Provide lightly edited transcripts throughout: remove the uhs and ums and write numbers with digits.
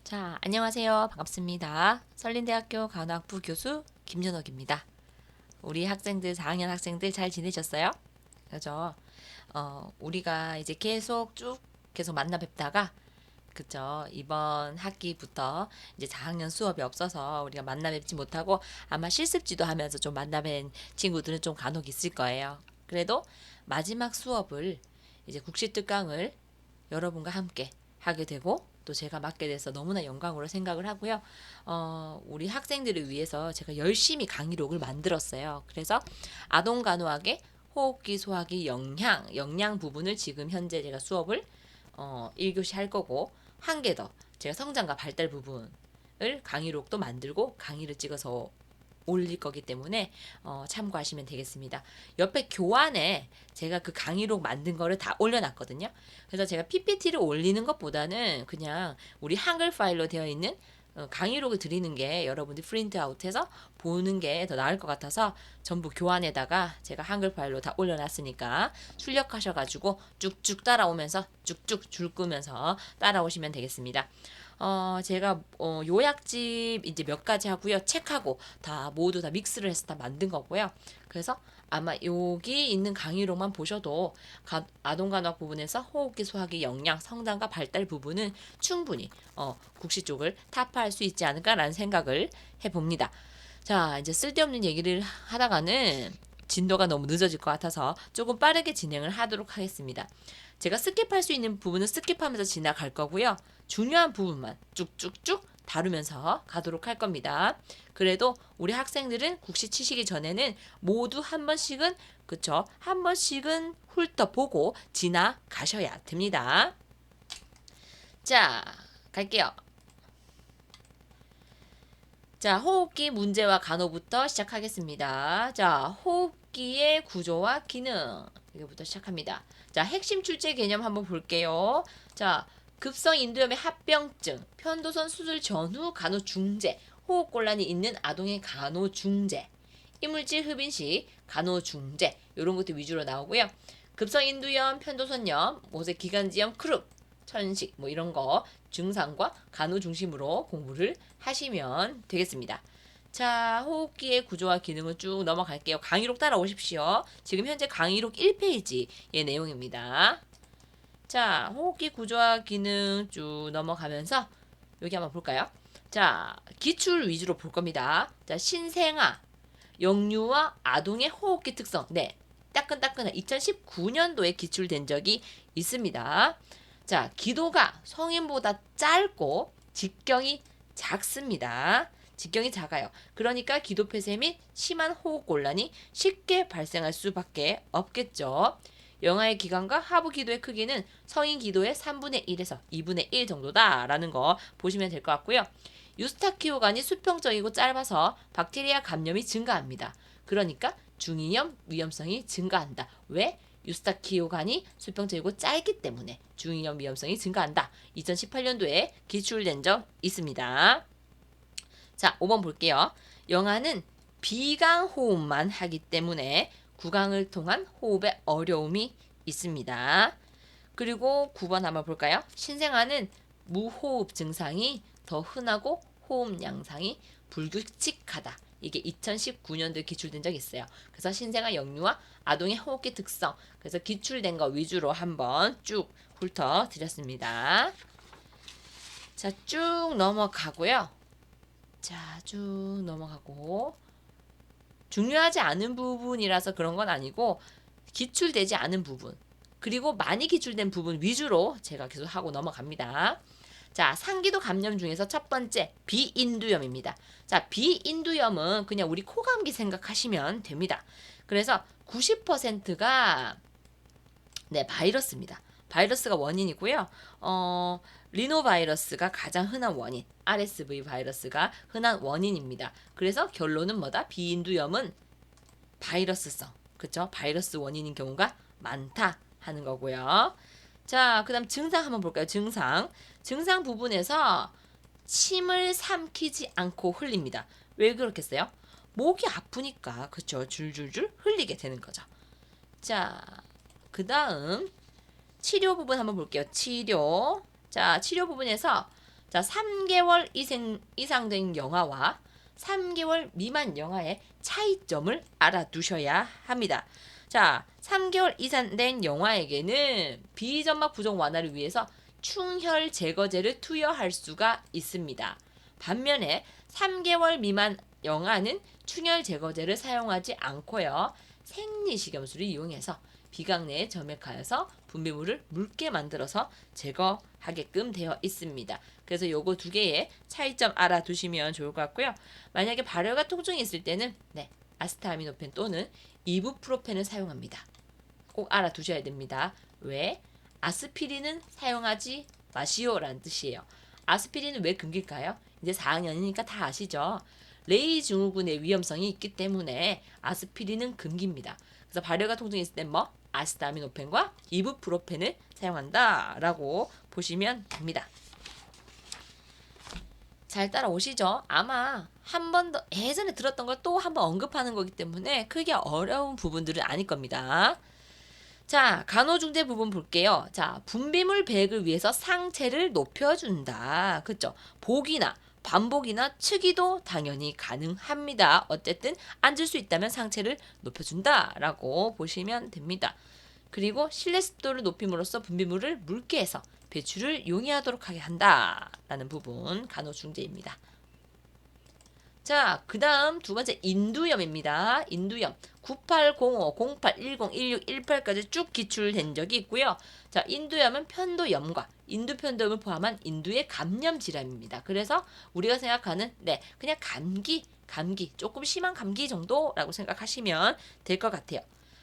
자, 안녕하세요. 반갑습니다. 설린대학교 간호학부 교수 김연옥입니다. 우리 학생들, 4학년 학생들 잘 지내셨어요? 그죠? 우리가 이제 계속 만나 뵙다가, 그죠? 이번 학기부터 이제 4학년 수업이 없어서 우리가 만나 뵙지 못하고 아마 실습지도 하면서 좀 만나 뵌 친구들은 좀 간혹 있을 거예요. 그래도 마지막 수업을 이제 국시특강을 여러분과 함께 하게 되고 또 제가 맡게 돼서 너무나 영광으로 생각을 하고요. 우리 학생들을 위해서 제가 열심히 강의록을 만들었어요. 그래서 아동간호학의 호흡기, 소화기, 영양 부분을 지금 현재 제가 수업을 1교시 할 거고 한 개 더 제가 성장과 발달 부분을 강의록도 만들고 강의를 찍어서 올릴 거기 때문에 참고하시면 되겠습니다. 옆에 교환에 제가 그 강의록 만든 거를 다 올려놨거든요. 그래서 제가 PPT를 올리는 것보다는 그냥 우리 한글 파일로 되어 있는 강의록을 드리는 게 여러분들 프린트아웃해서 보는 게 더 나을 것 같아서 전부 교환에다가 제가 한글 파일로 다 올려놨으니까 출력하셔가지고 쭉쭉 따라오면서 쭉쭉 줄 끄면서 따라오시면 되겠습니다. 제가 요약집 이제 몇 가지 하고요. 책하고 다 모두 다 믹스를 해서 다 만든 거고요. 그래서 아마 여기 있는 강의로만 보셔도 아동간호학 부분에서 호흡기, 소화기, 영양, 성장과 발달 부분은 충분히 국시 쪽을 타파할 수 있지 않을까라는 생각을 해봅니다. 자, 이제 쓸데없는 얘기를 하다가는 진도가 너무 늦어질 것 같아서 조금 빠르게 진행을 하도록 하겠습니다. 제가 스킵할 수 있는 부분은 스킵하면서 지나갈 거고요. 중요한 부분만 쭉쭉쭉 다루면서 가도록 할 겁니다. 그래도 우리 학생들은 국시 치시기 전에는 모두 한 번씩은 그쵸? 한 번씩은 훑어보고 지나가셔야 됩니다. 자, 갈게요. 자, 호흡기 문제와 간호부터 시작하겠습니다. 자, 호흡기의 구조와 기능. 이거부터 시작합니다. 자, 핵심 출제 개념 한번 볼게요. 자, 급성 인두염의 합병증, 편도선 수술 전후 간호 중재, 호흡곤란이 있는 아동의 간호 중재, 이물질 흡인 시 간호 중재, 이런 것들 위주로 나오고요. 급성 인두염, 편도선염, 모세 기관지염, 크룹, 천식 뭐 이런 거 증상과 간호 중심으로 공부를 하시면 되겠습니다. 자, 호흡기의 구조와 기능을 쭉 넘어갈게요. 강의록 따라오십시오. 지금 현재 강의록 1페이지의 내용입니다. 자, 호흡기 구조와 기능 쭉 넘어가면서 여기 한번 볼까요? 자, 기출 위주로 볼 겁니다. 자, 신생아, 영유아 아동의 호흡기 특성. 네, 따끈따끈한 2019년도에 기출된 적이 있습니다. 자, 기도가 성인보다 짧고 직경이 작습니다. 직경이 작아요. 그러니까 기도 폐쇄 및 심한 호흡 곤란이 쉽게 발생할 수밖에 없겠죠. 영아의 기관과 하부 기도의 크기는 성인 기도의 3분의 1에서 2분의 1 정도다라는 거 보시면 될 것 같고요. 유스타키오간이 수평적이고 짧아서 박테리아 감염이 증가합니다. 그러니까 중이염 위험성이 증가한다. 왜? 유스타키오간이 수평적이고 짧기 때문에 중이염 위험성이 증가한다. 2018년도에 기출된 적 있습니다. 자, 5번 볼게요. 영아는 비강 호흡만 하기 때문에 구강을 통한 호흡에 어려움이 있습니다. 그리고 9번 한번 볼까요? 신생아는 무호흡 증상이 더 흔하고 호흡 양상이 불규칙하다. 이게 2019년도에 기출된 적이 있어요. 그래서 신생아 영유아 아동의 호흡기 특성. 그래서 기출된 거 위주로 한번 쭉 훑어 드렸습니다. 자, 쭉 넘어가고요. 자, 쭉 넘어가고 중요하지 않은 부분이라서 그런 건 아니고 기출되지 않은 부분 그리고 많이 기출된 부분 위주로 제가 계속 하고 넘어갑니다. 자, 상기도 감염 중에서 첫 번째 비인두염입니다. 자, 비인두염은 그냥 우리 코감기 생각하시면 됩니다. 그래서 90%가 네, 바이러스입니다. 바이러스가 원인이고요. 리노바이러스가 가장 흔한 원인, RSV 바이러스가 흔한 원인입니다. 그래서 결론은 뭐다? 비인두염은 바이러스성, 그쵸? 바이러스 원인인 경우가 많다 하는 거고요. 자, 그 다음 증상 한번 볼까요? 증상 부분에서 침을 삼키지 않고 흘립니다. 왜 그렇겠어요? 목이 아프니까, 그쵸? 줄줄줄 흘리게 되는 거죠. 자, 그 다음 치료 부분 한번 볼게요. 치료. 자, 치료 부분에서 자, 3개월 이상 된 영아와 3개월 미만 영아의 차이점을 알아두셔야 합니다. 자, 3개월 이상 된 영아에게는 비점막 부종 완화를 위해서 충혈 제거제를 투여할 수가 있습니다. 반면에 3개월 미만 영아는 충혈 제거제를 사용하지 않고요. 생리식염수를 이용해서 비강 내에 점액하여서 분비물을 묽게 만들어서 제거하게끔 되어 있습니다. 그래서 요거 두 개의 차이점 알아두시면 좋을 것 같고요. 만약에 발열과 통증이 있을 때는 아스타미노펜 또는 이부프로펜을 사용합니다. 꼭 알아두셔야 됩니다. 왜? 아스피린은 사용하지 마시오라는 뜻이에요. 아스피린은 왜 금기일까요? 이제 4학년이니까 다 아시죠? 레이 증후군의 위험성이 있기 때문에 아스피린은 금기입니다. 그래서 발열과 통증이 있을 땐 아스타미노펜과 이부프로펜을 사용한다라고 보시면 됩니다. 잘 따라오시죠? 아마 한 번 더 예전에 들었던 걸 또 한 번 언급하는 거기 때문에 크게 어려운 부분들은 아닐 겁니다. 자, 간호중재 부분 볼게요. 자, 분비물 배액을 위해서 상체를 높여준다. 그쵸? 복이나 반복이나 측이도 당연히 가능합니다. 어쨌든 앉을 수 있다면 상체를 높여준다라고 보시면 됩니다. 그리고 실내 습도를 높임으로써 분비물을 묽게 해서 배출을 용이하도록 하게 한다라는 부분 간호중재입니다. 자, 그 다음 두 번째 인두염입니다. 인두염 9805, 08, 10, 16, 18까지 쭉 기출된 적이 있고요. 자, 인두염은 편도염과 인두편도염을 포함한 인두의 감염 질환입니다. 그래서 우리가 생각하는 그냥 감기 조금 심한 감기 정도라고 생각하시면 될 것 같아요.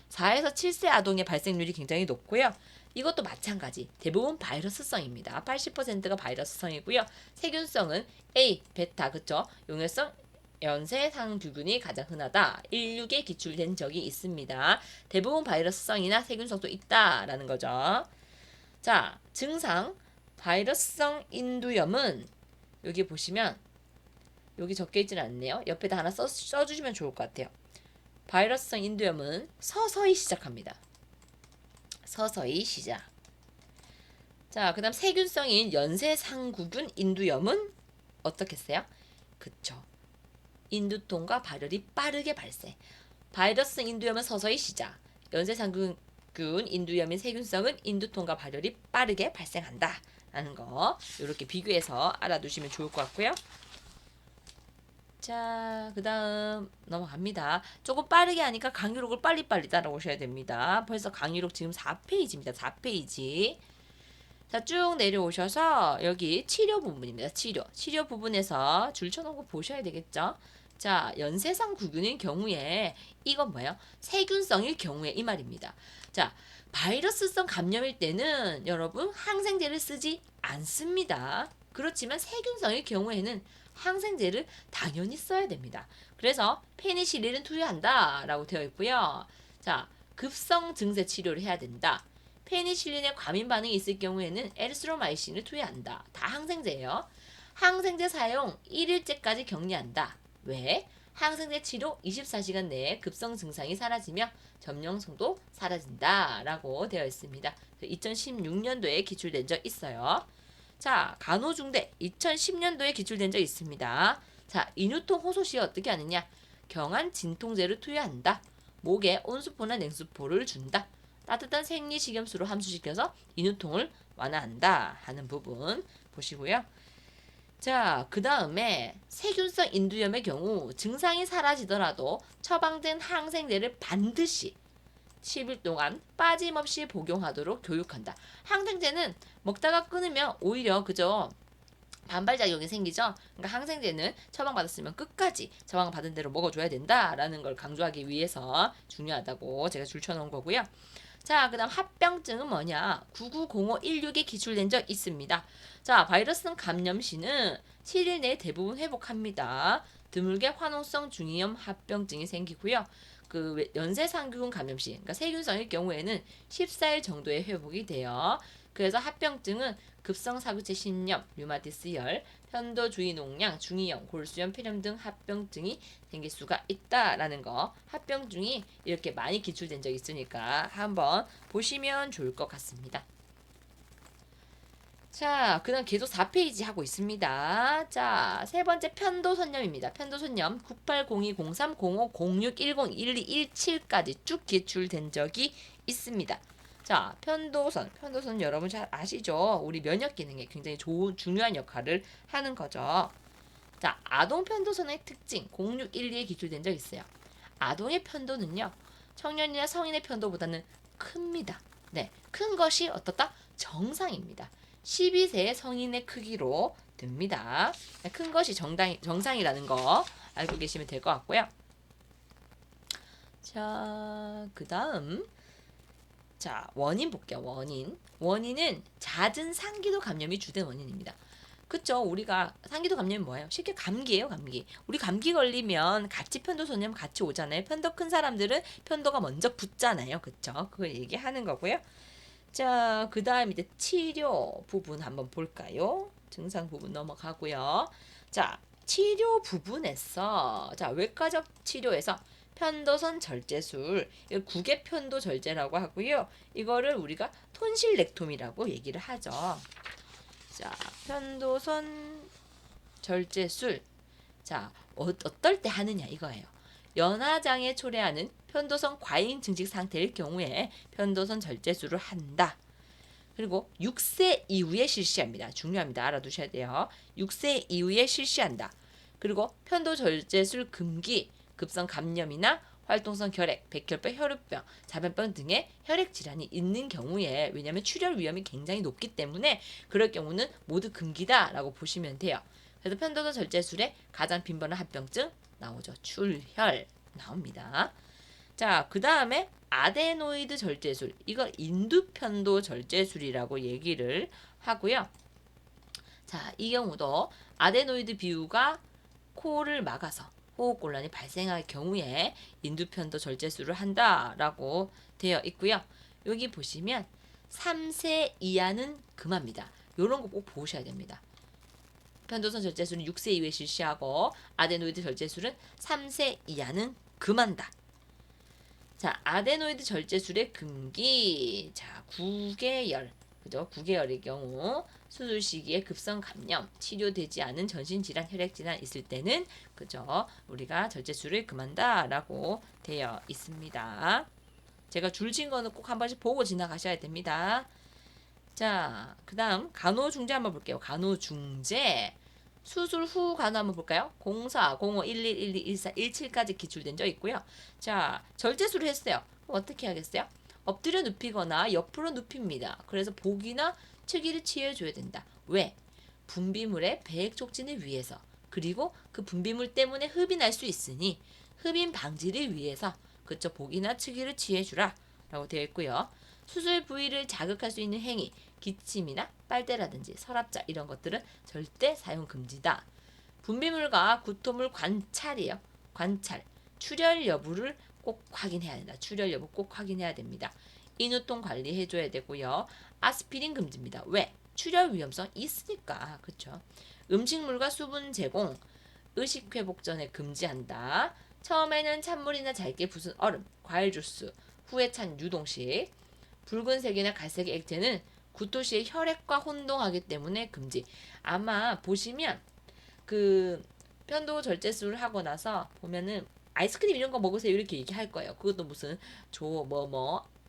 4에서 7세 아동의 발생률이 굉장히 높고요. 이것도 마찬가지. 대부분 바이러스성입니다. 80%가 바이러스성이고요. 세균성은 A, 베타, 그쵸? 용혈성 연쇄상규균이 가장 흔하다. 16에 기출된 적이 있습니다. 대부분 바이러스성이나 세균성도 있다라는 거죠. 자, 증상 바이러스성 인두염은 여기 보시면 여기 적혀 있지는 않네요. 옆에다 하나 써주시면 좋을 것 같아요. 바이러스성 인두염은 서서히 시작합니다. 서서히 시작. 자, 그 다음 세균성인 연쇄상구균 인두염은 어떻게 했어요? 그쵸. 인두통과 발열이 빠르게 발생. 바이러스성 인두염은 서서히 시작. 연쇄상구균 인두염인 세균성은 인두통과 발열이 빠르게 발생한다. 라는 거 이렇게 비교해서 알아두시면 좋을 것 같고요. 자, 그 다음 넘어갑니다. 조금 빠르게 하니까 강의록을 빨리빨리 따라오셔야 됩니다. 벌써 강의록 지금 4페이지입니다. 4페이지. 자, 쭉 내려오셔서 여기 치료 부분입니다. 치료 부분에서 줄 쳐놓은 거 보셔야 되겠죠? 자, 연쇄상 구균인 경우에 이건 뭐예요? 세균성일 경우에 이 말입니다. 자, 바이러스성 감염일 때는 여러분 항생제를 쓰지 않습니다. 그렇지만 세균성일 경우에는 항생제를 당연히 써야 됩니다. 그래서 페니실린은 투여한다 라고 되어 있고요. 자, 급성 증세 치료를 해야 된다. 페니실린에 과민 반응이 있을 경우에는 에리스로마이신을 투여한다. 다 항생제예요. 항생제 사용 1일째까지 격리한다. 왜? 항생제 치료 24시간 내에 급성 증상이 사라지며 점령성도 사라진다 라고 되어 있습니다. 2016년도에 기출된 적 있어요. 자, 간호중대 2010년도에 기출된 적 있습니다. 자, 인후통 호소 시에 어떻게 하느냐? 경한 진통제를 투여한다. 목에 온수포나 냉수포를 준다. 따뜻한 생리식염수로 함수시켜서 인후통을 완화한다 하는 부분 보시고요. 자, 그 다음에 세균성 인두염의 경우 증상이 사라지더라도 처방된 항생제를 반드시 10일 동안 빠짐없이 복용하도록 교육한다. 항생제는 먹다가 끊으면 오히려 그저 반발작용이 생기죠. 그러니까 항생제는 처방받았으면 끝까지 처방받은 대로 먹어줘야 된다라는 걸 강조하기 위해서 중요하다고 제가 줄쳐놓은 거고요. 자, 그 다음 합병증은 뭐냐? 990516에 기출된 적 있습니다. 자, 바이러스성 감염 시는 7일 내에 대부분 회복합니다. 드물게 화농성 중이염 합병증이 생기고요. 그 연쇄상규균 감염 시, 그러니까 세균성일 경우에는 14일 정도의 회복이 돼요. 그래서 합병증은 급성 사구체 신염, 류마티스열, 편도주의 농양, 중이염, 골수염, 폐렴 등 합병증이 생길 수가 있다라는 거. 합병증이 이렇게 많이 기출된 적이 있으니까 한번 보시면 좋을 것 같습니다. 자, 그다음 계속 4페이지 하고 있습니다. 자, 세 번째 편도선념입니다. 편도선념 9802030506101217까지 쭉 제출된 적이 있습니다. 자, 편도선 여러분 잘 아시죠? 우리 면역 기능에 굉장히 중요한 역할을 하는 거죠. 자, 아동 편도선의 특징 0612에 기출된 적 있어요. 아동의 편도는요, 청년이나 성인의 편도보다는 큽니다. 네, 큰 것이 어떻다? 정상입니다. 12세의 성인의 크기로 됩니다. 큰 것이 정상이라는 거 알고 계시면 될 것 같고요. 자, 그 다음. 자, 원인 볼게요. 원인은 잦은 상기도 감염이 주된 원인입니다. 그쵸? 우리가 상기도 감염이 뭐예요? 쉽게 감기예요, 감기. 우리 감기 걸리면 같이 편도선염 같이 오잖아요. 편도 큰 사람들은 편도가 먼저 붓잖아요. 그쵸? 그걸 얘기하는 거고요. 자, 그 다음 이제 치료 부분 한번 볼까요? 증상 부분 넘어가고요. 자, 치료 부분에서 자, 외과적 치료에서 편도선 절제술, 이거 구개편도 절제라고 하고요. 이거를 우리가 톤실렉톰이라고 얘기를 하죠. 자, 편도선 절제술. 자, 어떨 때 하느냐 이거예요. 연화장애 초래하는 편도선 과잉 증식 상태일 경우에 편도선 절제술을 한다. 그리고 6세 이후에 실시합니다. 중요합니다. 알아두셔야 돼요. 6세 이후에 실시한다. 그리고 편도 절제술 금기, 급성 감염이나 활동성 결핵, 백혈병, 혈우병, 자변병 등의 혈액 질환이 있는 경우에 왜냐하면 출혈 위험이 굉장히 높기 때문에 그럴 경우는 모두 금기다라고 보시면 돼요. 그래서 편도선 절제술의 가장 빈번한 합병증 나오죠. 출혈 나옵니다. 자, 그 다음에 아데노이드 절제술. 이거 인두편도 절제술이라고 얘기를 하고요. 자, 이 경우도 아데노이드 비유가 코를 막아서 호흡곤란이 발생할 경우에 인두편도 절제술을 한다라고 되어 있고요. 여기 보시면 3세 이하는 금합니다. 요런 거 꼭 보셔야 됩니다. 편도선 절제술은 6세 이후에 실시하고 아데노이드 절제술은 3세 이하는 금한다. 자, 아데노이드 절제술의 금기. 자, 구개열. 그죠? 구개열의 경우 수술 시기에 급성 감염, 치료되지 않은 전신 질환, 혈액 질환 있을 때는 그죠? 우리가 절제술을 금한다라고 되어 있습니다. 제가 줄진 거는 꼭 한 번씩 보고 지나가셔야 됩니다. 자, 그다음 간호중재 한번 볼게요. 간호중재. 수술 후 간호 한번 볼까요? 04, 05, 11, 12, 14, 17까지 기출된 적 있고요. 자, 절제술을 했어요. 그럼 어떻게 하겠어요? 엎드려 눕히거나 옆으로 눕힙니다. 그래서 복이나 측이를 취해줘야 된다. 왜? 분비물의 배액 촉진을 위해서 그리고 그 분비물 때문에 흡이 날 수 있으니 흡인 방지를 위해서 그쵸 복이나 측이를 취해주라 라고 되어 있고요. 수술 부위를 자극할 수 있는 행위 기침이나 빨대라든지 서랍자 이런 것들은 절대 사용 금지다. 분비물과 구토물 관찰이에요. 관찰. 출혈 여부를 꼭 확인해야 된다. 출혈 여부 꼭 확인해야 됩니다. 인후통 관리해줘야 되고요. 아스피린 금지입니다. 왜? 출혈 위험성 있으니까. 그렇죠. 음식물과 수분 제공, 의식 회복 전에 금지한다. 처음에는 찬물이나 잘게 부순 얼음, 과일 주스, 후에 찬 유동식, 붉은색이나 갈색의 액체는 구토 시에 혈액과 혼동하기 때문에 금지. 아마 보시면 그 편도 절제술을 하고 나서 보면은 아이스크림 이런 거 먹으세요 이렇게 얘기할 거예요. 그것도 무슨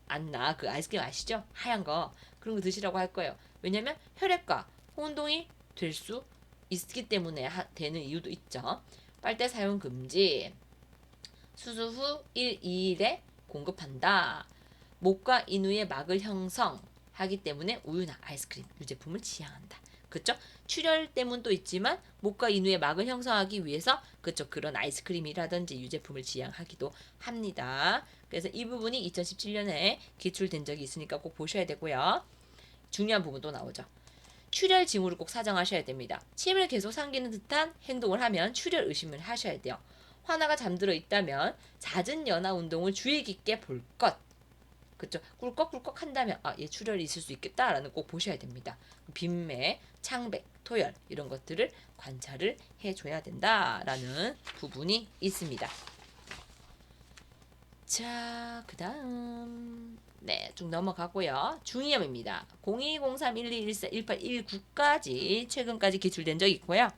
안나 그 아이스크림 아시죠? 하얀 거 그런 거 드시라고 할 거예요. 왜냐면 혈액과 혼동이 될 수 있기 때문에 되는 이유도 있죠. 빨대 사용 금지. 수술 후 1, 2일에 공급한다. 목과 인후의 막을 형성하기 때문에 우유나 아이스크림, 유제품을 지향한다. 그쵸? 출혈 때문도 있지만 목과 인후의 막을 형성하기 위해서 그쵸? 그런 아이스크림이라든지 유제품을 지향하기도 합니다. 그래서 이 부분이 2017년에 기출된 적이 있으니까 꼭 보셔야 되고요. 중요한 부분도 나오죠. 출혈 징후를 꼭 사정하셔야 됩니다. 침을 계속 삼키는 듯한 행동을 하면 출혈 의심을 하셔야 돼요. 화나가 잠들어 있다면 잦은 연화 운동을 주의 깊게 볼 것. 그쵸? 꿀꺽꿀꺽 한다면 얘 출혈이 있을 수 있겠다라는 꼭 보셔야 됩니다. 빈매, 창백, 토열 이런 것들을 관찰을 해줘야 된다라는 부분이 있습니다. 자, 그다음 네, 쭉 넘어가고요. 중이염입니다. 020312141819까지 최근까지 기출된 적이 있고요.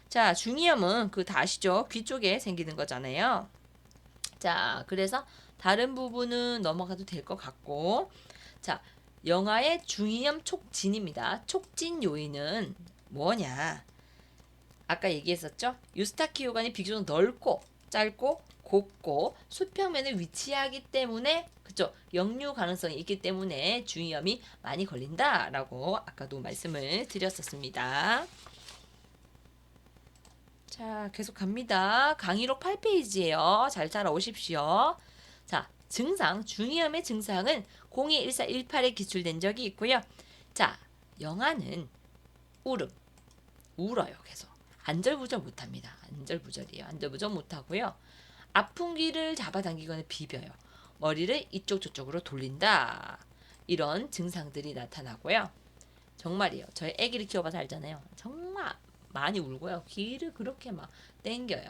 자, 중이염은 그 다 아시죠? 귀 쪽에 생기는 거잖아요. 자, 그래서 다른 부분은 넘어가도 될 것 같고, 자, 영아의 중이염 촉진입니다. 촉진 요인은 뭐냐? 아까 얘기했었죠? 유스타키오관이 비교적 넓고 짧고 곱고 수평면에 위치하기 때문에 그쵸? 역류 가능성이 있기 때문에 중이염이 많이 걸린다라고 아까도 말씀을 드렸었습니다. 자, 계속 갑니다. 강의록 8페이지예요. 잘 따라오십시오. 자, 증상, 중이염의 증상은 021418에 기출된 적이 있고요. 자, 영아는 울음, 울어요, 계속. 안절부절 못합니다. 안절부절이에요. 안절부절 못하고요. 아픈 귀를 잡아당기거나 비벼요. 머리를 이쪽 저쪽으로 돌린다. 이런 증상들이 나타나고요. 정말이에요. 저희 아기를 키워봐서 알잖아요. 정말 많이 울고요. 귀를 그렇게 막 땡겨요.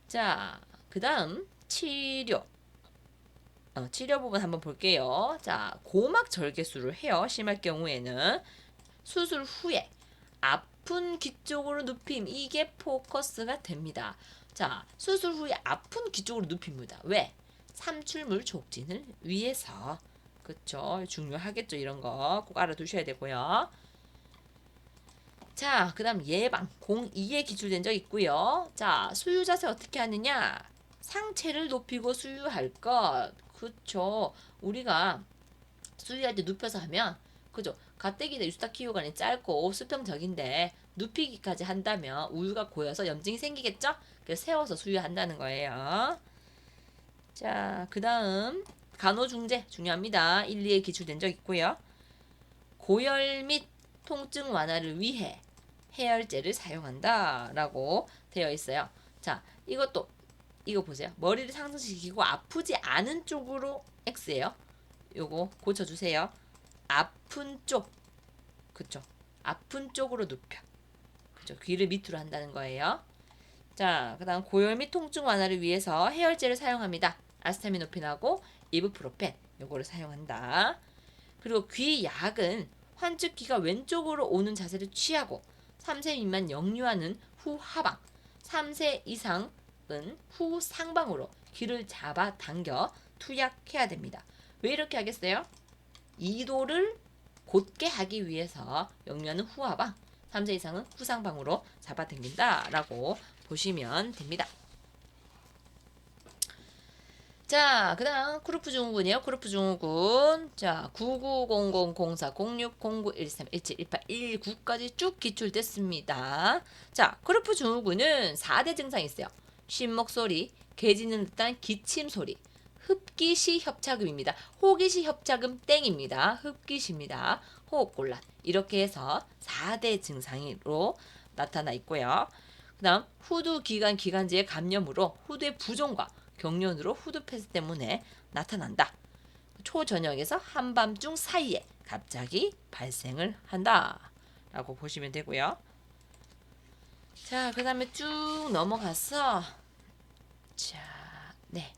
자, 그 다음 치료. 치료 부분 한번 볼게요. 자, 고막 절개술을 해요. 심할 경우에는 수술 후에 아픈 귀 쪽으로 눕힘 이게 포커스가 됩니다. 자, 수술 후에 아픈 귀 쪽으로 눕힙니다. 왜? 삼출물 촉진을 위해서. 그쵸? 중요하겠죠. 이런 거 꼭 알아두셔야 되고요. 자, 그 다음 예방 02에 기출된 적 있고요. 자, 수유 자세 어떻게 하느냐? 상체를 높이고 수유할 것. 그쵸? 우리가 수유할 때 눕혀서 하면 그죠? 가뜩이나 유스타키오관이 짧고 수평적인데 눕히기까지 한다면 우유가 고여서 염증이 생기겠죠? 그래서 세워서 수유한다는 거예요. 자, 그 다음 간호중재 중요합니다. 1, 2에 기출된 적 있고요. 고열 및 통증 완화를 위해 해열제를 사용한다 라고 되어 있어요. 자, 이것도 이거 보세요. 머리를 상승시키고 아프지 않은 쪽으로 X예요. 요거 고쳐주세요. 아픈 쪽. 그쵸. 아픈 쪽으로 눕혀. 그쵸. 귀를 밑으로 한다는 거예요. 자, 그 다음 고열 및 통증 완화를 위해서 해열제를 사용합니다. 아스타미노펜하고 이브프로펜 요거를 사용한다. 그리고 귀 약은 환축기가 왼쪽으로 오는 자세를 취하고 3세 미만 역류하는 후 하방, 3세 이상은 후 상방으로 귀를 잡아 당겨 투약해야 됩니다. 왜 이렇게 하겠어요? 이도를 곧게 하기 위해서 역류하는 후 하방, 3세 이상은 후 상방으로 잡아 당긴다라고 보시면 됩니다. 자, 그 다음 크루프 증후군이에요. 크루프 증후군. 자, 990004060913171819까지 쭉 기출됐습니다. 자, 크루프 증후군은 4대 증상이 있어요. 쉰목소리, 개짖는 듯한 기침소리, 흡기시 협착음입니다. 호기시 협착음 땡입니다. 흡기시입니다. 호흡곤란. 이렇게 해서 4대 증상으로 나타나 있고요. 그 다음 후두기관 기관지의 감염으로 후두의 부종과 경련으로 후두폐쇄 때문에 나타난다. 초저녁에서 한밤중 사이에 갑자기 발생을 한다. 라고 보시면 되고요. 자, 그 다음에 쭉 넘어가서 자, 네.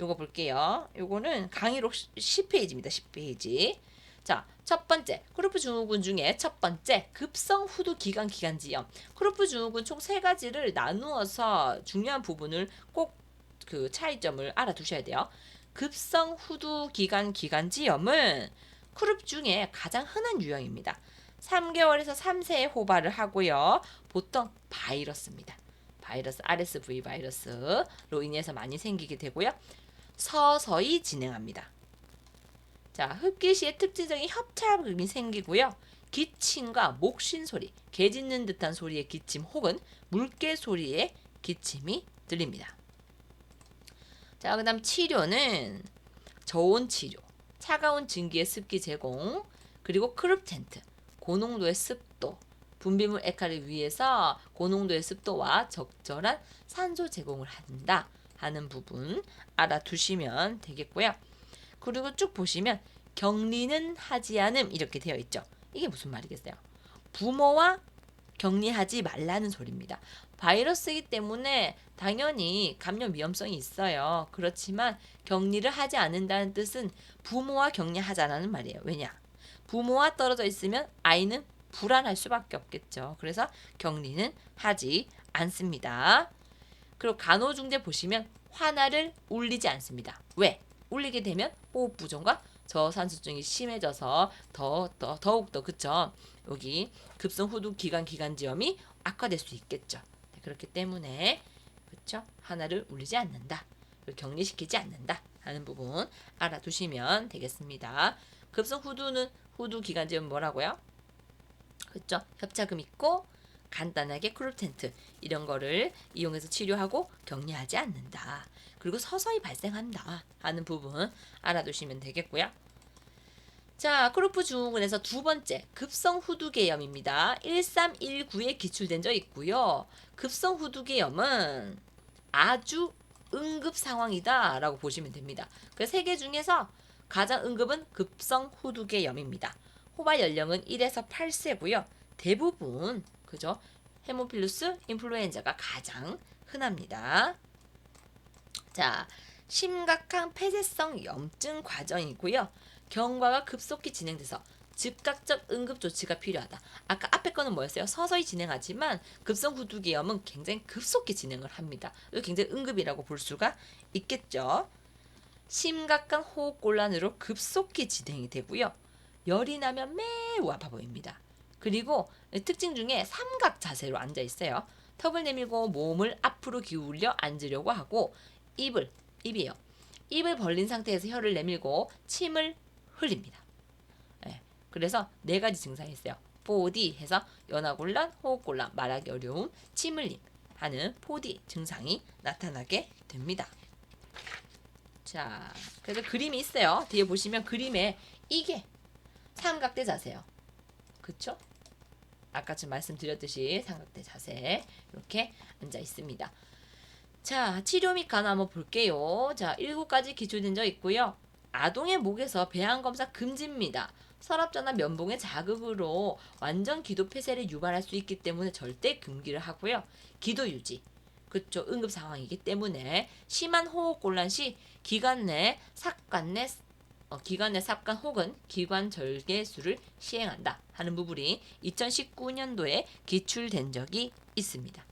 요거 볼게요. 요거는 강의록 10페이지입니다. 10페이지. 자, 첫 번째 크루프 증후군 중에 첫 번째 급성 후두 기관 기관지염. 크루프 증후군 총 3가지를 나누어서 중요한 부분을 꼭 그 차이점을 알아두셔야 돼요. 급성 후두 기관 기관지염은 크루프 중에 가장 흔한 유형입니다. 3개월에서 3세에 호발을 하고요. 보통 바이러스입니다. 바이러스, RSV 바이러스로 인해서 많이 생기게 되고요. 서서히 진행합니다. 자, 흡기 시에 특징적인 협착음이 생기고요. 기침과 목쉰 소리, 개 짖는 듯한 소리의 기침 혹은 물개 소리의 기침이 들립니다. 자, 그 다음 치료는 저온 치료, 차가운 증기의 습기 제공, 그리고 크룹 텐트, 고농도의 습도, 분비물 액화를 위해서 고농도의 습도와 적절한 산소 제공을 한다 하는 부분 알아두시면 되겠고요. 그리고 쭉 보시면 격리는 하지 않음 이렇게 되어 있죠. 이게 무슨 말이겠어요? 부모와 격리하지 말라는 소리입니다. 바이러스이기 때문에 당연히 감염 위험성이 있어요. 그렇지만 격리를 하지 않는다는 뜻은 부모와 격리하자라는 말이에요. 왜냐? 부모와 떨어져 있으면 아이는 불안할 수밖에 없겠죠. 그래서 격리는 하지 않습니다. 그리고 간호중재 보시면 화나를 울리지 않습니다. 왜? 울리게 되면 호흡 부종과 저산소증이 심해져서 더욱더 그쵸? 여기 급성 후두 기관지염이 악화될 수 있겠죠. 그렇기 때문에 그쵸? 하나를 울리지 않는다. 격리시키지 않는다 하는 부분 알아두시면 되겠습니다. 급성 후두 기관지염 뭐라고요? 그쵸? 협착음 있고 간단하게 클로텐트 이런 거를 이용해서 치료하고 격리하지 않는다. 그리고 서서히 발생한다 하는 부분 알아두시면 되겠고요. 자, 크루프 증후군에서 두 번째 급성 후두계염입니다. 1319에 기출된 적 있고요. 급성 후두계염은 아주 응급 상황이다 라고 보시면 됩니다. 그 세 개 중에서 가장 응급은 급성 후두계염입니다. 호발 연령은 1에서 8세고요. 대부분 그죠? 헤모필루스 인플루엔자가 가장 흔합니다. 자, 심각한 폐쇄성 염증 과정이고요. 경과가 급속히 진행돼서 즉각적 응급 조치가 필요하다. 아까 앞에 거는 뭐였어요? 서서히 진행하지만 급성 후두계염은 굉장히 급속히 진행을 합니다. 굉장히 응급이라고 볼 수가 있겠죠. 심각한 호흡곤란으로 급속히 진행이 되고요. 열이 나면 매우 아파 보입니다. 그리고 특징 중에 삼각 자세로 앉아 있어요. 턱을 내밀고 몸을 앞으로 기울여 앉으려고 하고 입이에요. 입을 벌린 상태에서 혀를 내밀고 침을 흘립니다. 네, 그래서 네 가지 증상이 있어요. 4D 해서 연화곤란, 호흡곤란, 말하기 어려움, 침 흘림 하는 4D 증상이 나타나게 됩니다. 자, 그래서 그림이 있어요. 뒤에 보시면 그림에 이게 삼각대 자세요. 그쵸? 아까 좀 말씀드렸듯이 삼각대 자세 이렇게 앉아 있습니다. 자, 치료 및 간호 한번 볼게요. 자, 7가지 기출된 적 있고요. 아동의 목에서 배양검사 금지입니다. 서랍자나 면봉의 자극으로 완전 기도 폐쇄를 유발할 수 있기 때문에 절대 금기를 하고요. 기도 유지. 그쵸, 응급 상황이기 때문에 심한 호흡곤란 시 기관 내 삽관 혹은 기관 절개술을 시행한다 하는 부분이 2019년도에 기출된 적이 있습니다.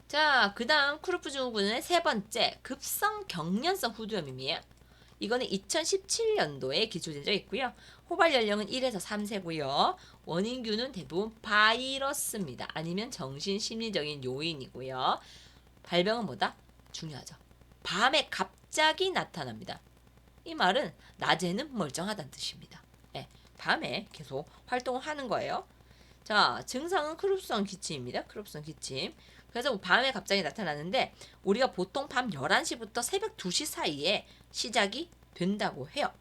자, 그 다음 크루프 증후군의 세 번째 급성 경련성 후두염이에요. 이거는 2017년도에 기출된 적 있고요. 호발 연령은 1에서 3세고요. 원인균은 대부분 바이러스입니다. 아니면 정신심리적인 요인이고요. 발병은 뭐다? 중요하죠. 밤에 갑자기 나타납니다. 이 말은 낮에는 멀쩡하다는 뜻입니다. 네, 밤에 계속 활동을 하는 거예요. 자, 증상은 크루프성 기침입니다. 크루프성 기침. 그래서 밤에 갑자기 나타나는데 우리가 보통 밤 11시부터 새벽 2시 사이에 시작이 된다고 해요.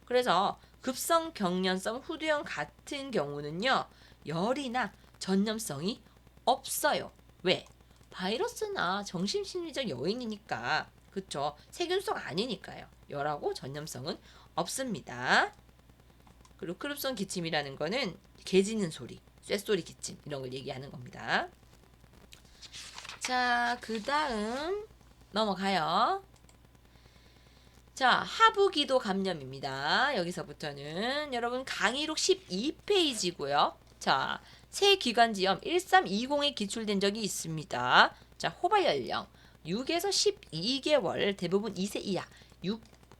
그래서 급성 경련성 후두염 같은 경우는요. 열이나 전염성이 없어요. 왜? 바이러스나 정신심리적 요인이니까. 그쵸? 세균성 아니니까요. 열하고 전염성은 없습니다. 그리고 크루프성 기침이라는 거는 개 짖는 소리, 쇳소리 기침 이런 걸 얘기하는 겁니다. 자, 그 다음 넘어가요. 자, 하부기도 감염입니다. 여기서부터는 여러분 강의록 12페이지고요. 자, 세기관지염 1320에 기출된 적이 있습니다. 자, 호발 연령 6에서 12개월, 대부분 2세 이하,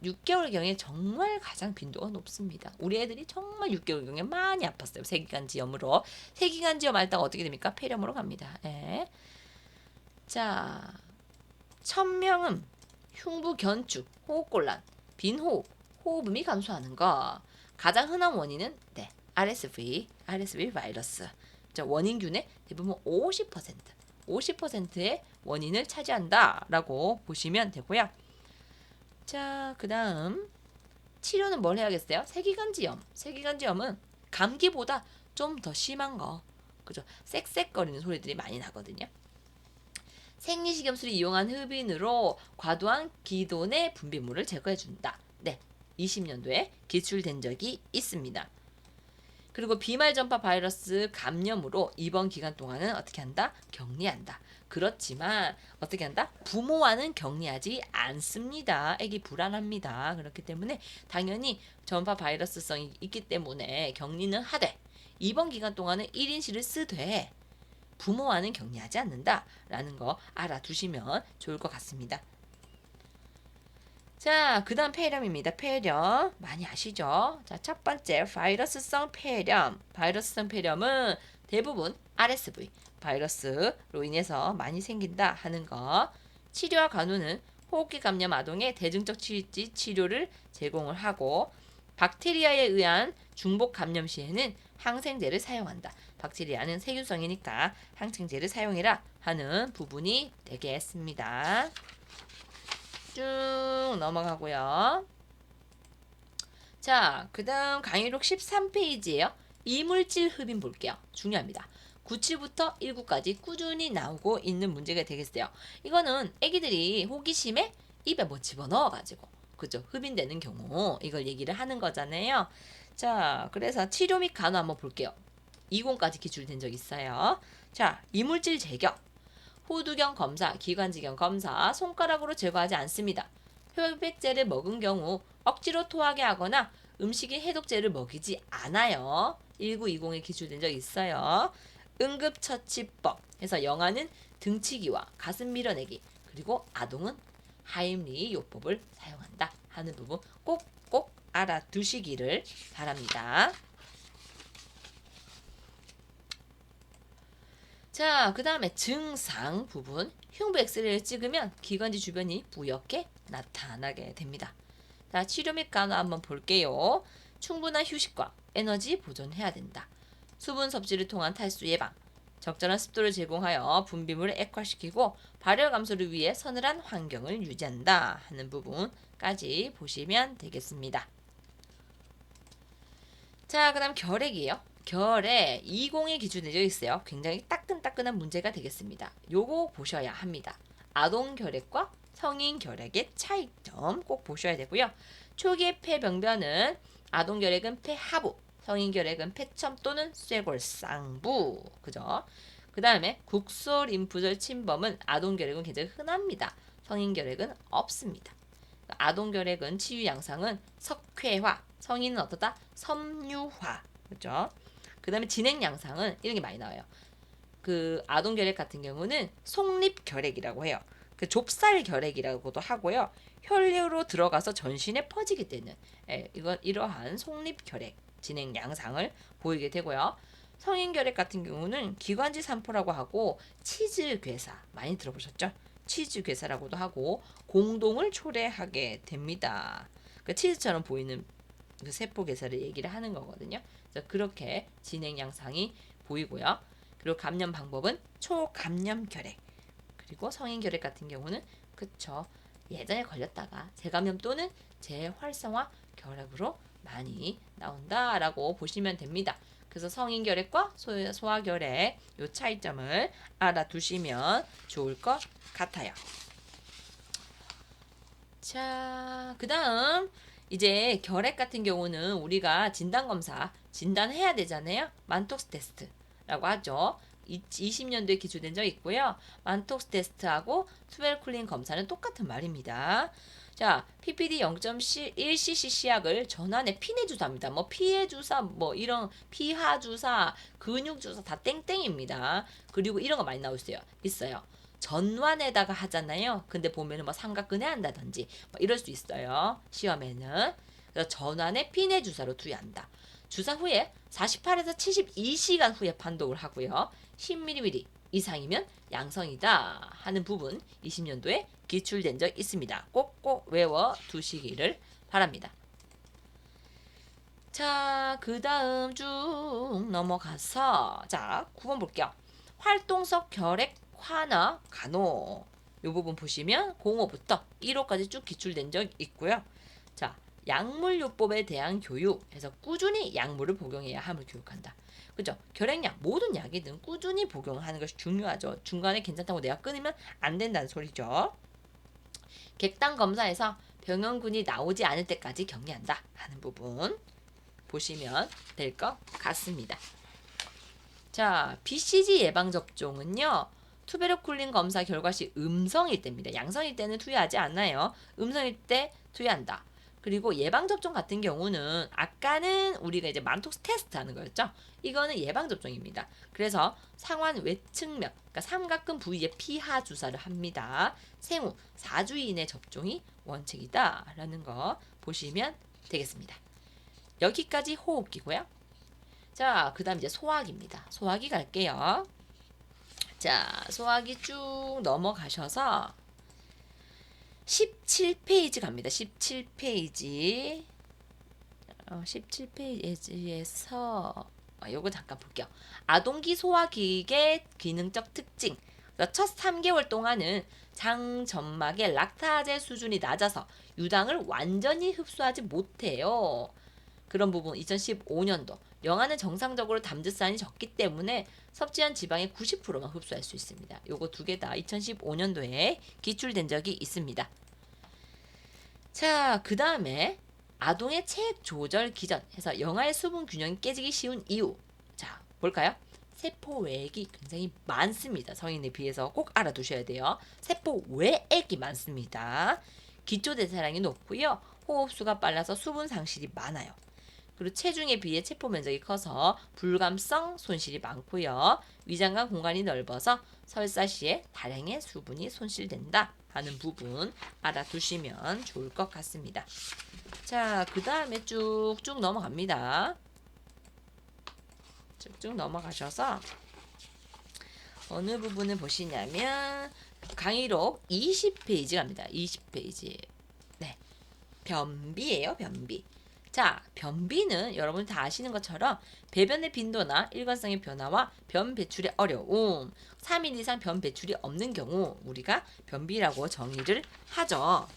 6개월경에 정말 가장 빈도가 높습니다. 우리 애들이 정말 6개월경에 많이 아팠어요. 세기관지염으로. 세기관지염 앓다가 어떻게 됩니까? 폐렴으로 갑니다. 예. 자, 천명음, 흉부견축, 호흡곤란, 빈호흡, 호흡음이 감소하는 거. 가장 흔한 원인은 네, RSV 바이러스. 자, 원인균의 대부분 50%의 원인을 차지한다라고 보시면 되고요. 자, 그 다음 치료는 뭘 해야겠어요? 세기관지염은 감기보다 좀 더 심한 거. 그죠? 쌕쌕거리는 소리들이 많이 나거든요. 생리식염수를 이용한 흡인으로 과도한 기도 내 분비물을 제거해준다. 네, 20년도에 기출된 적이 있습니다. 그리고 비말 전파 바이러스 감염으로 입원 기간 동안은 어떻게 한다? 격리한다. 그렇지만 어떻게 한다? 부모와는 격리하지 않습니다. 애기 불안합니다. 그렇기 때문에 당연히 전파 바이러스성이 있기 때문에 격리는 하되 입원 기간 동안은 1인실을 쓰되 부모와는 격리하지 않는다라는 거 알아두시면 좋을 것 같습니다. 자, 그 다음 폐렴입니다. 폐렴. 많이 아시죠? 자, 첫 번째, 바이러스성 폐렴. 바이러스성 폐렴은 대부분 RSV, 바이러스로 인해서 많이 생긴다 하는 거. 치료와 간호는 호흡기 감염 아동의 대증적 치료를 제공을 하고, 박테리아에 의한 중복 감염 시에는 항생제를 사용한다. 박테리아는 세균성이니까 항생제를 사용해라 하는 부분이 되겠습니다. 쭉 넘어가고요. 자, 그 다음 강의록 13페이지에요. 이물질 흡인 볼게요. 중요합니다. 97부터 19까지 꾸준히 나오고 있는 문제가 되겠어요. 이거는 애기들이 호기심에 입에 뭐 집어넣어가지고 그죠? 흡인되는 경우 이걸 얘기를 하는 거잖아요. 자, 그래서 치료 및 간호 한번 볼게요. 20까지 기출된 적 있어요. 자, 이물질 제거. 호두경 검사, 기관지경 검사, 손가락으로 제거하지 않습니다. 혈백제를 먹은 경우 억지로 토하게 하거나 음식에 해독제를 먹이지 않아요. 1920에 기출된 적 있어요. 응급처치법 해서 영아는 등치기와 가슴 밀어내기 그리고 아동은 하임리 요법을 사용한다 하는 부분 꼭꼭 알아두시기를 바랍니다. 자, 그 다음에 증상 부분. 흉부 엑스레이를 찍으면 기관지 주변이 뿌옇게 나타나게 됩니다. 자, 치료 및 간호 한번 볼게요. 충분한 휴식과 에너지 보존해야 된다. 수분 섭취를 통한 탈수 예방. 적절한 습도를 제공하여 분비물을 액화시키고 발열 감소를 위해 서늘한 환경을 유지한다 하는 부분까지 보시면 되겠습니다. 자, 그 다음 결핵이에요. 결에 20에 기준되어 있어요. 굉장히 따끈따끈한 문제가 되겠습니다. 요거 보셔야 합니다. 아동 결핵과 성인 결핵의 차이점 꼭 보셔야 되고요. 초기의 폐병변은 아동 결핵은 폐하부, 성인 결핵은 폐첨 또는 쇄골상부. 그죠? 그 다음에 국소림프절 침범은 아동 결핵은 굉장히 흔합니다. 성인 결핵은 없습니다. 아동 결핵은 치유 양상은 석회화, 성인은 어떠다? 섬유화. 그죠? 그 다음에 진행 양상은 이런 게 많이 나와요. 그 아동 결핵 같은 경우는 속립 결핵이라고 해요. 그 좁쌀 결핵이라고도 하고요. 혈류로 들어가서 전신에 퍼지게 되는 이러한 속립 결핵 진행 양상을 보이게 되고요. 성인 결핵 같은 경우는 기관지 산포라고 하고 치즈 괴사 많이 들어보셨죠? 치즈 괴사라고도 하고 공동을 초래하게 됩니다. 그 치즈처럼 보이는 그 세포 괴사를 얘기를 하는 거거든요. 그래서 그렇게 진행 양상이 보이고요. 그리고 감염 방법은 초감염 결핵. 그리고 성인 결핵 같은 경우는 그쵸. 예전에 걸렸다가 재감염 또는 재활성화 결핵으로 많이 나온다라고 보시면 됩니다. 그래서 성인 결핵과 소아 결핵 요 차이점을 알아두시면 좋을 것 같아요. 자, 그 다음 이제 결핵 같은 경우는 우리가 진단검사 진단해야 되잖아요. 만톡스 테스트라고 하죠. 20년도에 기출된 적 있고요. 만톡스 테스트하고 투벨쿨린 검사는 똑같은 말입니다. 자, PPD 0.1cc 약을 전환에 피내 주사입니다. 뭐 피해 주사, 뭐 이런 피하 주사, 근육 주사 다 땡땡입니다. 그리고 이런 거 많이 있어요. 전환에다가 하잖아요. 근데 보면은 뭐 삼각근에 한다든지 뭐 이럴 수 있어요. 시험에는. 그래서 전환에 피내 주사로 투여한다. 주사 후에 48에서 72시간 후에 판독을 하고요. 10ml 이상이면 양성이다 하는 부분 20년도에 기출된 적 있습니다. 꼭꼭 외워 두시기를 바랍니다. 자, 그 다음 쭉 넘어가서 자, 9번 볼게요. 활동성 결핵 화나 간호 이 부분 보시면 05부터 1호까지 쭉 기출된 적 있고요. 자, 약물요법에 대한 교육해서 꾸준히 약물을 복용해야 함을 교육한다. 그죠? 결핵약 모든 약이든 꾸준히 복용하는 것이 중요하죠. 중간에 괜찮다고 내가 끊으면 안 된다는 소리죠. 객단 검사에서 병원군이 나오지 않을 때까지 격리한다 하는 부분 보시면 될 것 같습니다. 자, BCG 예방접종은요. 투베르쿨린 검사 결과 시 음성일 때입니다. 양성일 때는 투여하지 않나요? 음성일 때 투여한다. 그리고 예방접종 같은 경우는 아까는 우리가 이제 만톡스 테스트 하는 거였죠. 이거는 예방접종입니다. 그래서 상완 외측면, 그러니까 삼각근 부위에 피하 주사를 합니다. 생후 4주 이내 접종이 원칙이다 라는 거 보시면 되겠습니다. 여기까지 호흡기고요. 자, 그 다음 이제 소화기입니다. 소화기 갈게요. 자, 소화기 쭉 넘어가셔서 17페이지 갑니다. 17페이지. 17페이지에서 요거 잠깐 볼게요. 아동기 소화기의 기능적 특징. 첫 3개월 동안은 장 점막의 락타제 수준이 낮아서 유당을 완전히 흡수하지 못해요. 그런 부분 2015년도 영아는 정상적으로 담즙산이 적기 때문에 섭취한 지방의 90%만 흡수할 수 있습니다. 요거 두 개 다 2015년도에 기출된 적이 있습니다. 자, 그 다음에 아동의 체액 조절 기전 해서 영아의 수분 균형이 깨지기 쉬운 이유. 자, 볼까요? 세포 외액이 굉장히 많습니다. 성인에 비해서 꼭 알아두셔야 돼요. 세포 외액이 많습니다. 기초 대사량이 높고요. 호흡수가 빨라서 수분 상실이 많아요. 그리고 체중에 비해 체포 면적이 커서 불감성 손실이 많고요. 위장관 공간이 넓어서 설사 시에 다량의 수분이 손실된다 하는 부분 알아두시면 좋을 것 같습니다. 자, 그 다음에 쭉쭉 넘어갑니다. 쭉쭉 넘어가셔서 어느 부분을 보시냐면 강의록 20페이지 갑니다. 20페이지. 네, 변비예요. 변비. 자, 변비는 여러분 다 아시는 것처럼 배변의 빈도나 일관성의 변화와 변 배출의 어려움, 3일 이상 변 배출이 없는 경우 우리가 변비라고 정의를 하죠.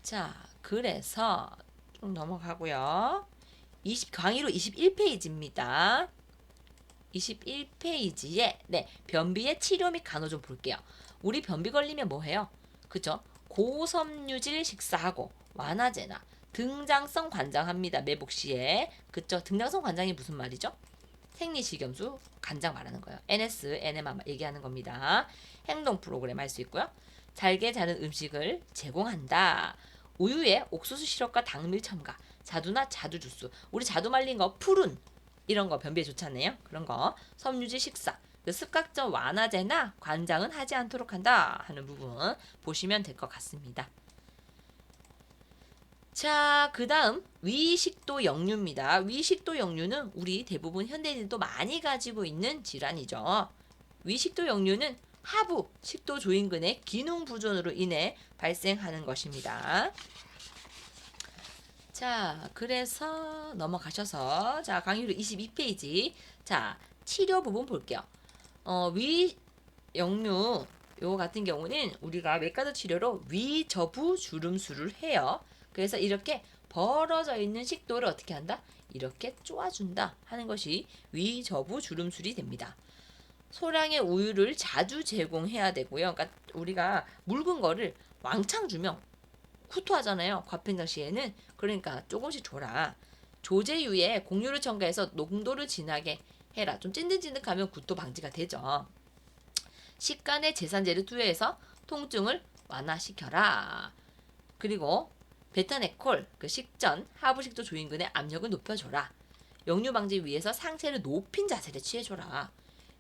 자, 그래서 좀 넘어가고요. 강의로 21페이지입니다. 21페이지에 변비의 치료 및 간호 좀 볼게요. 우리 변비 걸리면 뭐 해요? 그죠? 고섬유질 식사하고 완화제나 등장성 관장합니다. 매복시에. 그쵸? 등장성 관장이 무슨 말이죠? 생리식염수 간장 말하는 거예요. NS, NMR 얘기하는 겁니다. 행동 프로그램 할 수 있고요. 잘게 자른 음식을 제공한다. 우유에 옥수수 시럽과 당밀 첨가. 자두나 자두 주스. 우리 자두 말린 거 푸른 이런 거 변비에 좋잖아요. 그런 거. 섬유질 식사. 그 습각적 완화제나 관장은 하지 않도록 한다 하는 부분 보시면 될 것 같습니다. 자, 그 다음 위식도 역류입니다. 위식도 역류는 우리 대부분 현대인도 많이 가지고 있는 질환이죠. 위식도 역류는 하부 식도 조인근의 기능 부존으로 인해 발생하는 것입니다. 자, 그래서 넘어가셔서 자, 강의로 22페이지. 자, 치료 부분 볼게요. 위 역류 요 같은 경우는 우리가 외과도 치료로 위저부 주름술을 해요. 그래서 이렇게 벌어져 있는 식도를 어떻게 한다? 이렇게 쪼아준다 하는 것이 위저부 주름술이 됩니다. 소량의 우유를 자주 제공해야 되고요. 그러니까 우리가 묽은 거를 왕창 주면 후토하잖아요. 과편장 시에는. 그러니까 조금씩 줘라. 조제유에 공유를 첨가해서 농도를 진하게 해라. 좀 찐득찐득하면 구토 방지가 되죠. 식간에 제산제를 투여해서 통증을 완화시켜라. 그리고 베타네콜, 그 식전 하부식도 조인근의 압력을 높여줘라. 역류 방지 위해서 상체를 높인 자세를 취해줘라.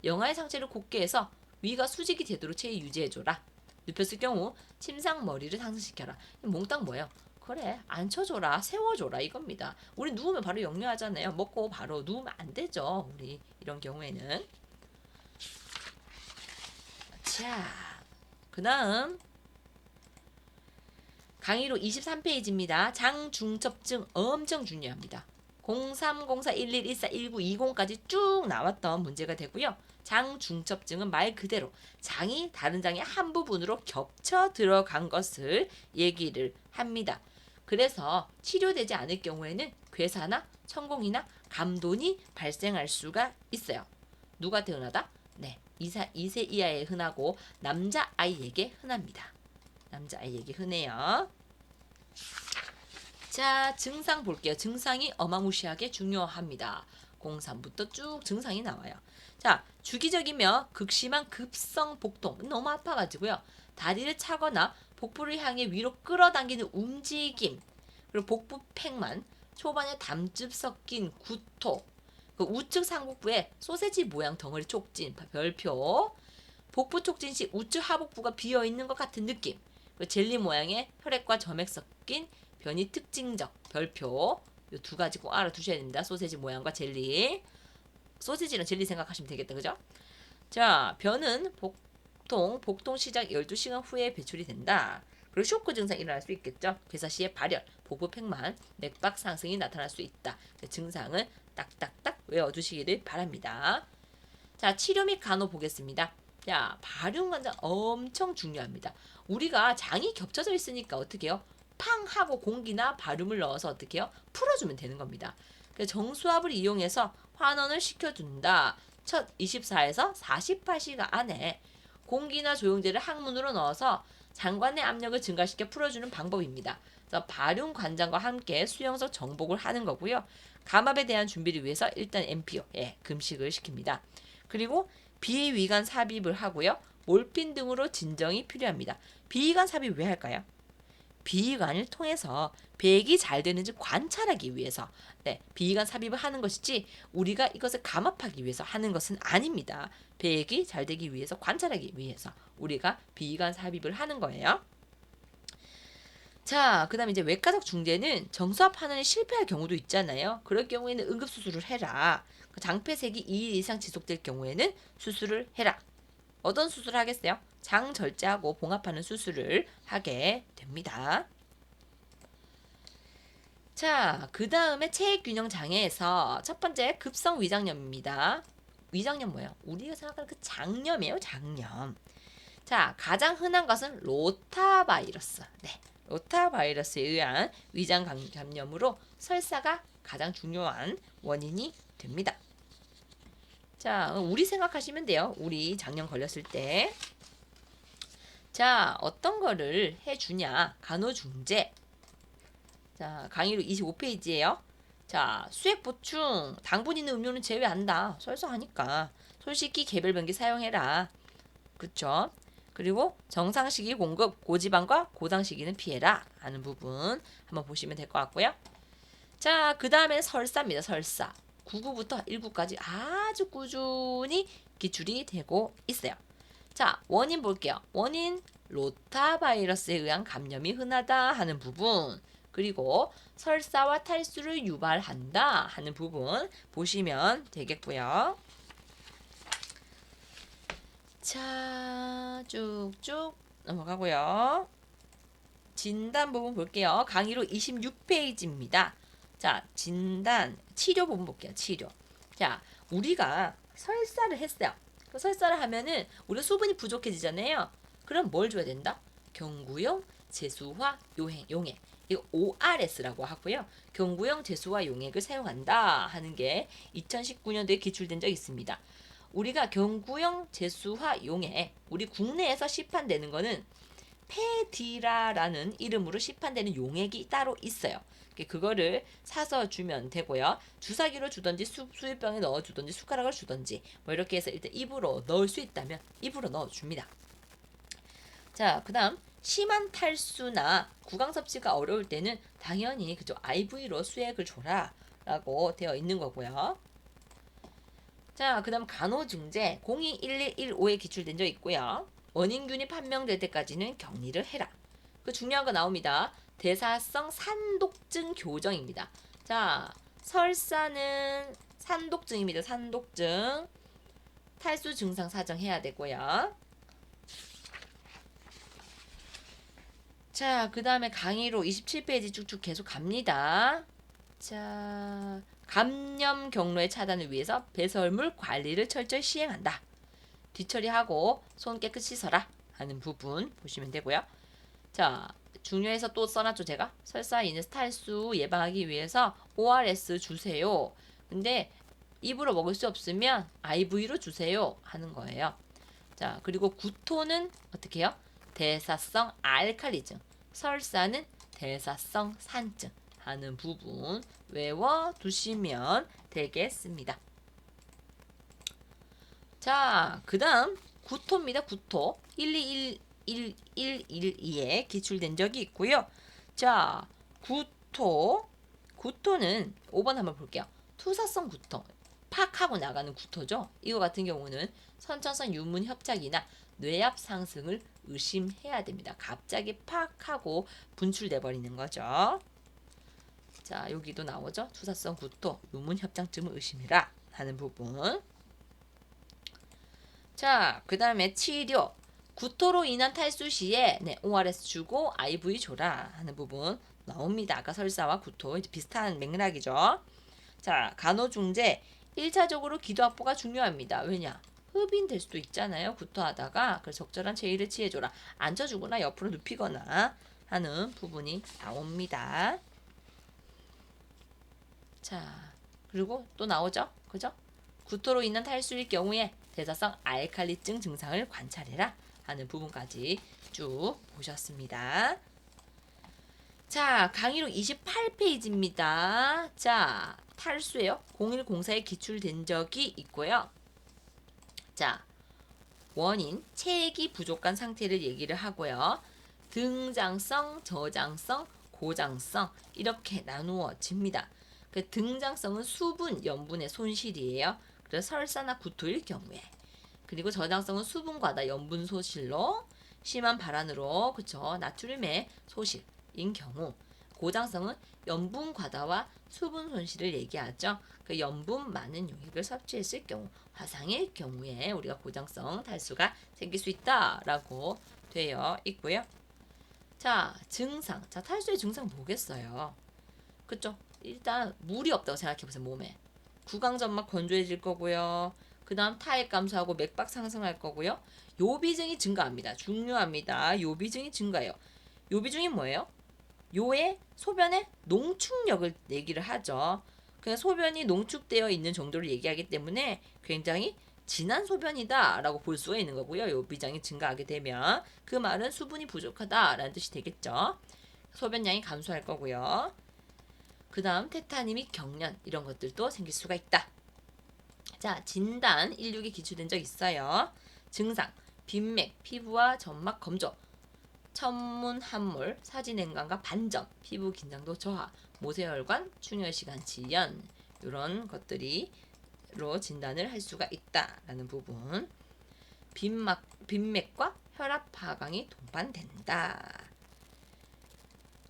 영아의 상체를 곧게 해서 위가 수직이 되도록 체위 유지해줘라. 눕혔을 경우 침상 머리를 상승시켜라. 몽땅 뭐예요? 그래, 앉혀줘라, 세워줘라 이겁니다. 우리 누우면 바로 역류하잖아요. 먹고 바로 누우면 안 되죠. 우리 이런 경우에는. 자, 그 다음 강의로 23페이지입니다. 장중첩증 엄청 중요합니다. 030411141920까지 쭉 나왔던 문제가 되고요. 장중첩증은 말 그대로 장이 다른 장의 한 부분으로 겹쳐 들어간 것을 얘기를 합니다. 그래서 치료되지 않을 경우에는 괴사나 천공이나 감돈이 발생할 수가 있어요. 누구한테 흔하다? 네, 2세 이하에 흔하고 남자아이에게 흔합니다. 남자아이에게 흔해요. 자, 증상 볼게요. 증상이 어마무시하게 중요합니다. 03부터 쭉 증상이 나와요. 자, 주기적이며 극심한 급성 복통. 너무 아파가지고요. 다리를 차거나 복부를 향해 위로 끌어당기는 움직임. 그리고 복부 팽만, 초반에 담즙 섞인 구토, 그 우측 상복부에 소세지 모양 덩어리 촉진, 별표, 복부 촉진 시 우측 하복부가 비어 있는 것 같은 느낌, 그 젤리 모양의 혈액과 점액 섞인 변이 특징적, 별표, 이 두 가지 꼭 알아두셔야 됩니다. 소세지 모양과 젤리, 소세지랑 젤리 생각하시면 되겠다, 그죠? 자, 변은 복통 시작 12시간 후에 배출이 된다. 그리고 쇼크 증상이 일어날 수 있겠죠. 괴사 시에 발열, 복부 팽만, 맥박 상승이 나타날 수 있다. 증상은 딱딱딱 외워두시기를 바랍니다. 자, 치료 및 간호 보겠습니다. 자, 발육관장 엄청 중요합니다. 우리가 장이 겹쳐져 있으니까 어떻게 해요? 팡 하고 공기나 바륨을 넣어서 어떻게 해요? 풀어주면 되는 겁니다. 정수압을 이용해서 환원을 시켜준다. 첫 24에서 48시간 안에 공기나 조영제를 항문으로 넣어서 장관의 압력을 증가시켜 풀어주는 방법입니다. 그래서 발윤 관장과 함께 수용석 정복을 하는 거고요. 감압에 대한 준비를 위해서 일단 MPO, 금식을 시킵니다. 그리고 비위관 삽입을 하고요. 몰핀 등으로 진정이 필요합니다. 비위관 삽입 왜 할까요? 비위관을 통해서 배액이 잘 되는지 관찰하기 위해서 비위관 삽입을 하는 것이지 우리가 이것을 감압하기 위해서 하는 것은 아닙니다. 배액이 잘 되기 위해서 관찰하기 위해서 우리가 비위관 삽입을 하는 거예요. 자, 그 다음에 이제 외과적 중재는 정수압 환원이 실패할 경우도 있잖아요. 그럴 경우에는 응급수술을 해라. 장폐색이 2일 이상 지속될 경우에는 수술을 해라. 어떤 수술을 하겠어요? 장 절제하고 봉합하는 수술을 하게 됩니다. 자, 그 다음에 체액균형 장애에서 첫 번째 급성 위장염입니다. 위장염 뭐예요? 우리가 생각하는 그 장염이에요, 장염. 자, 가장 흔한 것은 로타바이러스. 로타바이러스에 의한 위장 감염으로 설사가 가장 중요한 원인이 됩니다. 자, 우리 생각하시면 돼요. 우리 작년 걸렸을 때. 자, 어떤 거를 해주냐? 간호중재. 자, 강의로 25페이지예요. 자, 수액 보충, 당분 있는 음료는 제외한다. 설사하니까. 솔식기 개별변기 사용해라. 그쵸? 그리고 정상식이 공급, 고지방과 고당식이는 피해라 하는 부분 한번 보시면 될 것 같고요. 자, 그 다음에 설사입니다. 설사. 99부터 19까지 아주 꾸준히 기출이 되고 있어요. 자, 원인 볼게요. 원인 로타바이러스에 의한 감염이 흔하다 하는 부분, 그리고 설사와 탈수를 유발한다 하는 부분 보시면 되겠고요. 자, 쭉쭉 넘어가고요. 진단 부분 볼게요. 강의로 26페이지입니다. 자, 진단, 치료 부분 볼게요. 치료. 자, 우리가 설사를 했어요. 그 설사를 하면은 우리가 수분이 부족해지잖아요. 그럼 뭘 줘야 된다? 경구용 제수화 용액. 이거 ORS라고 하고요. 경구용 제수화 용액을 사용한다 하는 게 2019년도에 기출된 적이 있습니다. 우리가 경구용 제수화 용액, 우리 국내에서 시판되는 거는 페디라라는 이름으로 시판되는 용액이 따로 있어요. 그거를 사서 주면 되고요. 주사기로 주던지 수유병에 넣어주던지 숟가락을 주던지 뭐 이렇게 해서 일단 입으로 넣을 수 있다면 입으로 넣어줍니다. 자, 그 다음 심한 탈수나 구강 섭취가 어려울 때는 당연히 그죠, IV로 수액을 줘라 라고 되어 있는 거고요. 자, 그 다음 간호중재 021115에 기출된 적 있고요. 원인균이 판명될 때까지는 격리를 해라. 그 중요한 거 나옵니다. 대사성 산독증 교정입니다. 자, 설사는 산독증입니다. 산독증. 탈수 증상 사정해야 되고요. 자, 그 다음에 강의로 27페이지 쭉쭉 계속 갑니다. 자, 감염 경로의 차단을 위해서 배설물 관리를 철저히 시행한다. 뒤처리하고 손 깨끗이 씻어라 하는 부분 보시면 되고요. 자, 중요해서 또 써놨죠, 제가. 설사 인해서 탈수 예방하기 위해서 ORS 주세요. 근데 입으로 먹을 수 없으면 IV로 주세요 하는 거예요. 자, 그리고 구토는 어떻게 해요? 대사성 알칼리증. 설사는 대사성 산증 하는 부분 외워두시면 되겠습니다. 자, 그 다음 구토입니다. 구토 121112에 기출된 적이 있고요. 자, 구토는 5번 한번 볼게요. 투사성 구토, 팍하고 나가는 구토죠. 이거 같은 경우는 선천성 유문 협착이나 뇌압 상승을 의심해야 됩니다. 갑자기 팍하고 분출돼 버리는 거죠. 자, 여기도 나오죠. 투사성 구토, 유문 협착증을 의심해라 하는 부분. 자, 그 다음에 치료. 구토로 인한 탈수 시에 ORS 주고 IV 줘라 하는 부분 나옵니다. 아까 설사와 구토 이제 비슷한 맥락이죠. 자, 간호중재 1차적으로 기도 확보가 중요합니다. 왜냐? 흡인될 수도 있잖아요. 구토하다가 그래서 적절한 제의를 취해줘라. 앉아주거나 옆으로 눕히거나 하는 부분이 나옵니다. 자, 그리고 또 나오죠. 그죠? 구토로 인한 탈수일 경우에 대사성 알칼리증 증상을 관찰해라 하는 부분까지 쭉 보셨습니다. 자, 강의록 28페이지입니다. 자, 탈수예요. 0104에 기출된 적이 있고요. 자, 원인, 체액이 부족한 상태를 얘기를 하고요. 등장성, 저장성, 고장성 이렇게 나누어집니다. 그 등장성은 수분, 염분의 손실이에요. 그래서 설사나 구토일 경우에. 그리고 저장성은 수분 과다, 염분 소실로 심한 발환으로 그쵸 나트륨의 소실인 경우. 고장성은 염분 과다와 수분 손실을 얘기하죠. 그 염분 많은 용액을 섭취했을 경우, 화상일 경우에 우리가 고장성 탈수가 생길 수 있다라고 되어 있고요. 자, 증상. 자, 탈수의 증상 뭐겠어요? 그쵸? 일단 물이 없다고 생각해보세요. 몸에. 구강점막 건조해질 거고요. 그 다음 타액 감소하고 맥박 상승할 거고요. 요비증이 증가합니다. 중요합니다. 요비증이 증가해요. 요비증이 뭐예요? 요의 소변의 농축력을 얘기를 하죠. 그냥 소변이 농축되어 있는 정도를 얘기하기 때문에 굉장히 진한 소변이다 라고 볼 수가 있는 거고요. 요비장이 증가하게 되면 그 말은 수분이 부족하다 라는 뜻이 되겠죠. 소변량이 감소할 거고요. 그 다음 테타니 및 경련 이런 것들도 생길 수가 있다. 자, 진단 16에 기출된 적 있어요. 증상 빈맥, 피부와 점막 검조, 천문 함몰, 사진행감과 반점, 피부 긴장도 저하, 모세혈관, 충혈시간 지연 이런 것들이로 진단을 할 수가 있다라는 부분. 빈맥과 혈압 하강이 동반된다.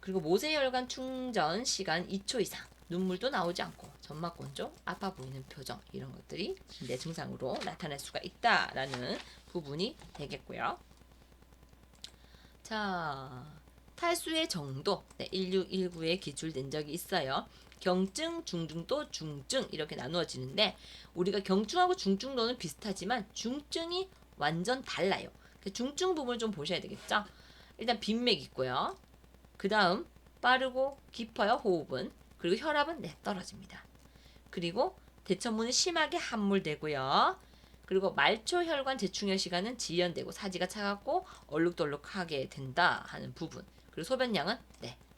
그리고 모세혈관 충전 시간 2초 이상, 눈물도 나오지 않고 점막 건조, 아파 보이는 표정 이런 것들이 내 증상으로 나타날 수가 있다라는 부분이 되겠고요. 자, 탈수의 정도 1619에 기출된 적이 있어요. 경증, 중증도, 중증 이렇게 나누어지는데 우리가 경증하고 중증도는 비슷하지만 중증이 완전 달라요. 중증 부분을 좀 보셔야 되겠죠. 일단 빈맥 있고요. 그 다음 빠르고 깊어요. 호흡은. 그리고 혈압은 떨어집니다. 그리고 대천문은 심하게 함몰되고요. 그리고 말초 혈관 재충혈 시간은 지연되고 사지가 차갑고 얼룩덜룩하게 된다 하는 부분. 그리고 소변량은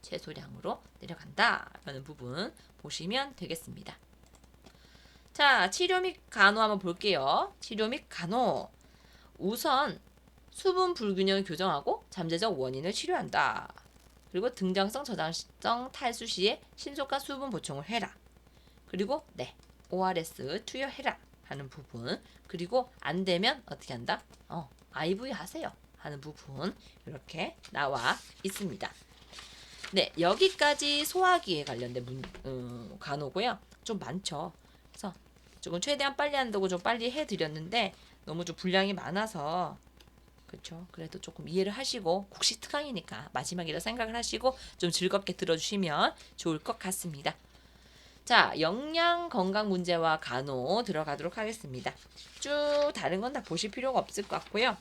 최소량으로 내려간다 라는 부분 보시면 되겠습니다. 자, 치료 및 간호 한번 볼게요. 치료 및 간호. 우선 수분 불균형을 교정하고 잠재적 원인을 치료한다. 그리고 등장성, 저장성 탈수 시에 신속한 수분 보충을 해라. 그리고 ORS 투여해라 하는 부분. 그리고 안 되면 어떻게 한다? IV 하세요 하는 부분 이렇게 나와 있습니다. 여기까지 소화기에 관련된 간호고요. 좀 많죠. 그래서 조금 최대한 빨리 한다고 좀 빨리 해드렸는데 너무 좀 분량이 많아서 그렇죠. 그래도 조금 이해를 하시고 국시 특강이니까 마지막이라 생각을 하시고 좀 즐겁게 들어주시면 좋을 것 같습니다. 자, 영양 건강 문제와 간호 들어가도록 하겠습니다. 쭉 다른 건 다 보실 필요가 없을 것 같고요.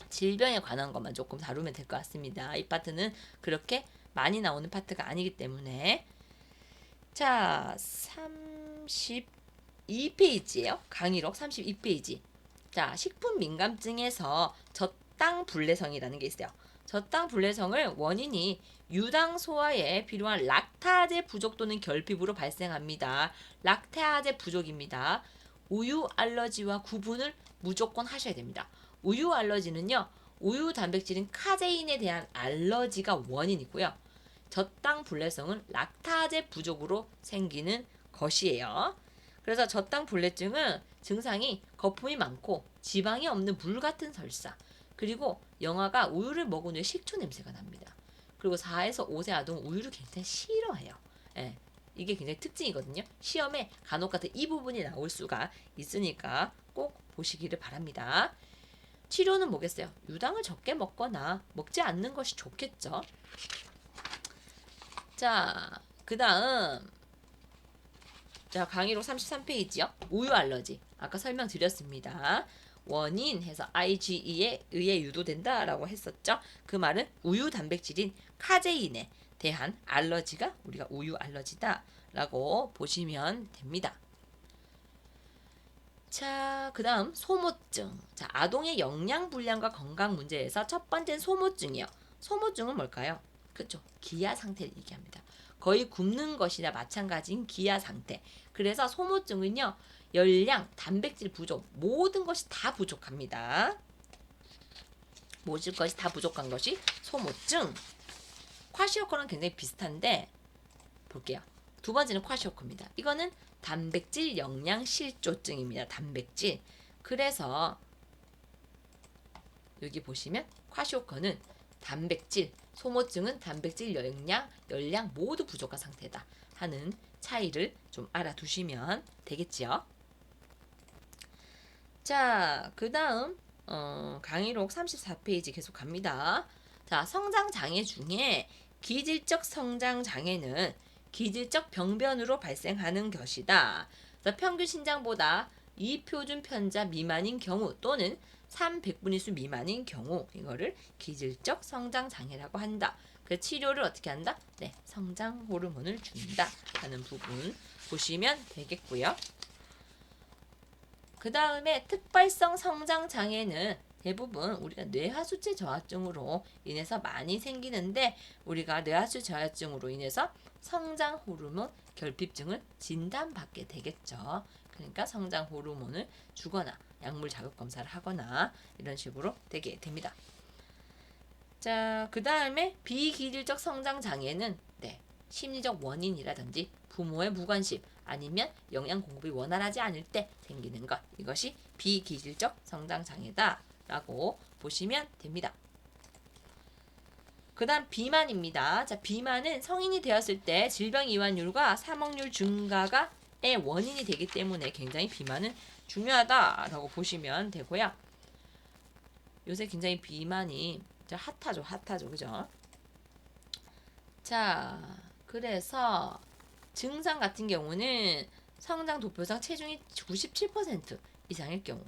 질병에 관한 것만 조금 다루면 될 것 같습니다. 이 파트는 그렇게 많이 나오는 파트가 아니기 때문에. 자, 32페이지예요. 강의록 32페이지. 자, 식품 민감증에서 저당 불내성이라는 게 있어요. 저당 불내성을 원인이 유당 소화에 필요한 락타제 부족 또는 결핍으로 발생합니다. 락타제 부족입니다. 우유 알러지와 구분을 무조건 하셔야 됩니다. 우유 알러지는요. 우유 단백질인 카제인에 대한 알러지가 원인이고요. 저당 불내성은 락타제 부족으로 생기는 것이에요. 그래서 저당 불내증은 증상이 거품이 많고 지방이 없는 물 같은 설사, 그리고 영아가 우유를 먹은 후에 식초 냄새가 납니다. 그리고 4에서 5세 아동은 우유를 굉장히 싫어해요. 예, 이게 굉장히 특징이거든요. 시험에 간혹가다 이 부분이 나올 수가 있으니까 꼭 보시기를 바랍니다. 치료는 뭐겠어요? 유당을 적게 먹거나 먹지 않는 것이 좋겠죠. 자, 그 다음 자, 강의록 33페이지요. 우유 알러지. 아까 설명드렸습니다. 원인 해서 IgE에 의해 유도된다라고 했었죠. 그 말은 우유 단백질인 카제인에 대한 알러지가 우리가 우유 알러지다라고 보시면 됩니다. 자, 그 다음 소모증. 자, 아동의 영양 불량과 건강 문제에서 첫 번째는 소모증이요. 소모증은 뭘까요? 그렇죠. 기야 상태를 얘기합니다. 거의 굶는 것이나 마찬가지인 기야 상태. 그래서 소모증은요. 열량, 단백질 부족, 모든 것이 다 부족합니다. 모든 것이 다 부족한 것이 소모증. 콰시오커는 굉장히 비슷한데 볼게요. 두 번째는 콰시오커입니다. 이거는 단백질 영양 실조증입니다. 단백질. 그래서 여기 보시면 콰시오커는 단백질, 소모증은 단백질, 열량 모두 부족한 상태다 하는 차이를 좀 알아두시면 되겠지요. 자, 그 다음 강의록 34페이지 계속 갑니다. 자, 성장장애 중에 기질적 성장장애는 기질적 병변으로 발생하는 것이다. 평균 신장보다 2표준 편자 미만인 경우 또는 300분의 수 미만인 경우 이거를 기질적 성장장애라고 한다. 그 치료를 어떻게 한다? 네, 성장 호르몬을 준다 하는 부분 보시면 되겠고요. 그 다음에 특발성 성장장애는 대부분 우리가 뇌하수체 저하증으로 인해서 많이 생기는데 우리가 뇌하수체 저하증으로 인해서 성장 호르몬 결핍증을 진단받게 되겠죠. 그러니까 성장 호르몬을 주거나 약물 자극 검사를 하거나 이런 식으로 되게 됩니다. 자, 그 다음에 비기질적 성장 장애는 네, 심리적 원인이라든지 부모의 무관심 아니면 영양 공급이 원활하지 않을 때 생기는 것, 이것이 비기질적 성장 장애다라고 보시면 됩니다. 그 다음 비만입니다. 자, 비만은 성인이 되었을 때 질병 이완율과 사망률 증가가 의 원인이 되기 때문에 굉장히 비만은 중요하다라고 보시면 되고요. 요새 굉장히 비만이 핫하죠, 그죠? 자, 그래서 증상 같은 경우는 성장 도표상 체중이 97% 이상일 경우,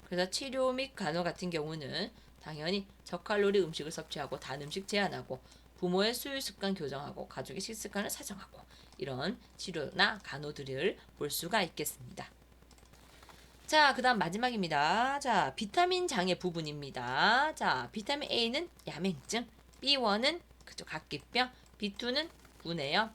그래서 치료 및 간호 같은 경우는 당연히 저칼로리 음식을 섭취하고 단 음식 제한하고 부모의 수유 습관 교정하고 가족의 식습관을 사정하고 이런 치료나 간호들을 볼 수가 있겠습니다. 자, 그 다음 마지막입니다. 자, 비타민 장애 부분입니다. 자, 비타민 A는 야맹증, B1은 그죠, 각기병, B2는 분해염,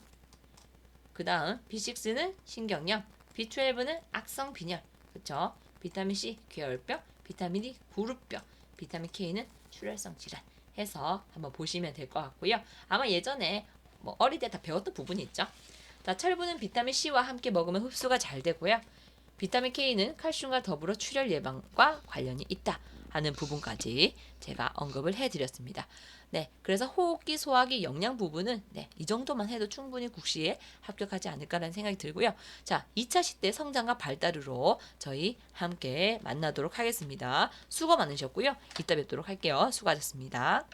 그 다음 B6는 신경염, B12는 악성 빈혈, 그쵸? 비타민 C 괴혈병, 비타민 D 구루병, 비타민 K는 출혈성 질환 해서 한번 보시면 될 것 같고요. 아마 예전에 뭐 어릴 때 다 배웠던 부분이 있죠. 자, 철분은 비타민 C와 함께 먹으면 흡수가 잘 되고요. 비타민 K는 칼슘과 더불어 출혈 예방과 관련이 있다 하는 부분까지 제가 언급을 해드렸습니다. 네, 그래서 호흡기, 소화기, 영양 부분은 네, 이 정도만 해도 충분히 국시에 합격하지 않을까라는 생각이 들고요. 자, 2차 시대 성장과 발달으로 저희 함께 만나도록 하겠습니다. 수고 많으셨고요. 이따 뵙도록 할게요. 수고하셨습니다.